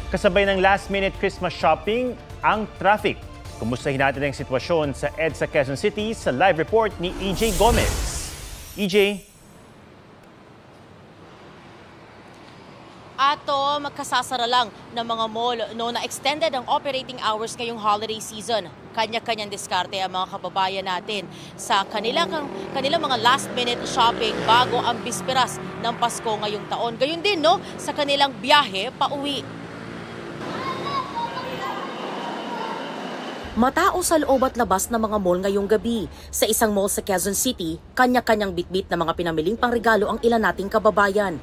Kasabay ng last-minute Christmas shopping, ang traffic. Kumustahin natin ang sitwasyon sa EDSA Quezon City sa live report ni EJ Gomez. EJ? Ato, magkasasara lang ng mga mall na extended ang operating hours ngayong holiday season. Kanya-kanyang diskarte ang mga kababayan natin sa kanilang mga last-minute shopping bago ang bisperas ng Pasko ngayong taon. Gayun din sa kanilang biyahe pauwi. Matao sa loob at labas ng mga mall ngayong gabi. Sa isang mall sa Quezon City, kanya-kanyang bitbit na mga pinamiling pangregalo ang ilan nating kababayan.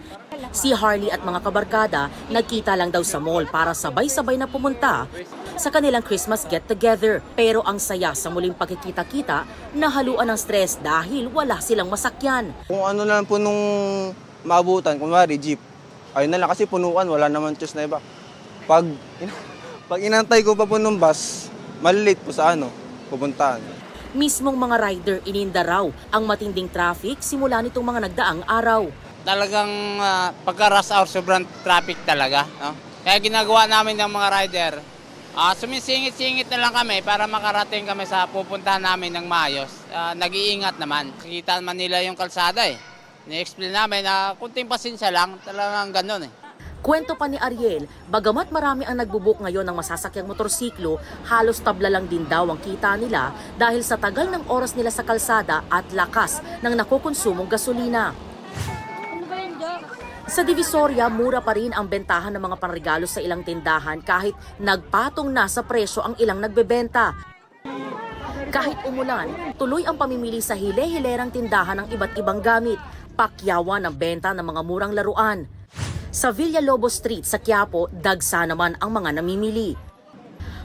Si Harley at mga kabarkada nagkita lang daw sa mall para sabay-sabay na pumunta sa kanilang Christmas get-together. Pero ang saya sa muling pagkikita-kita, nahaluan ng stress dahil wala silang masakyan. Kung ano lang po nung maabutan, kunwari jeep, ayun na lang kasi punuan, wala naman choice na iba. Pag inantay ko pa po nung bus, malilate po sa pupuntahan. Mismong mga rider ininda raw ang matinding traffic simula nitong mga nagdaang araw. Talagang pagka-rush hour, sobrang traffic talaga. No? Kaya ginagawa namin ng mga rider, sumisingit-singit na lang kami para makarating kami sa pupuntahan namin ng maayos. Nag-iingat naman. Kita naman nila yung kalsada eh. Ni-explain namin na kunting pasensya lang, talagang ganun eh. Kwento pa ni Ariel, bagamat marami ang nagbubuk ngayon ng masasakyang motorsiklo, halos tabla lang din daw ang kita nila dahil sa tagal ng oras nila sa kalsada at lakas ng nakukonsumong gasolina. Sa Divisoria, mura pa rin ang bentahan ng mga panregalo sa ilang tindahan kahit nagpatong na sa presyo ang ilang nagbebenta. Kahit umulan, tuloy ang pamimili sa hile-hilerang tindahan ng iba't ibang gamit, pakyawan ang benta ng mga murang laruan. Sa Villalobos Street sa Quiapo, dagsa naman ang mga namimili.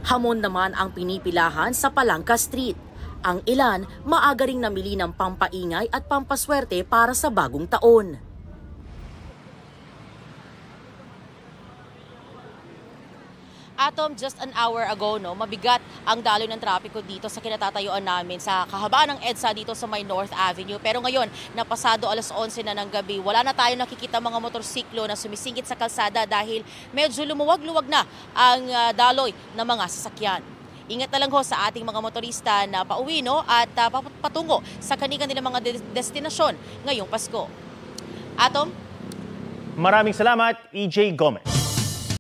Hamon naman ang pinipilahan sa Palangka Street. Ang ilan, maaga ring namili ng pampaingay at pampaswerte para sa bagong taon. Atom, just an hour ago, mabigat ang daloy ng trapiko dito sa kinatatayuan namin sa kahabaan ng EDSA dito sa may North Avenue. Pero ngayon, napasado 11:00 na ng gabi, wala na tayo nakikita mga motorsiklo na sumisingit sa kalsada dahil medyo lumuwag-luwag na ang daloy ng mga sasakyan. Ingat na lang sa ating mga motorista na pauwi at patungo sa kanilang mga destinasyon ngayong Pasko. Atom? Maraming salamat, EJ Gomez.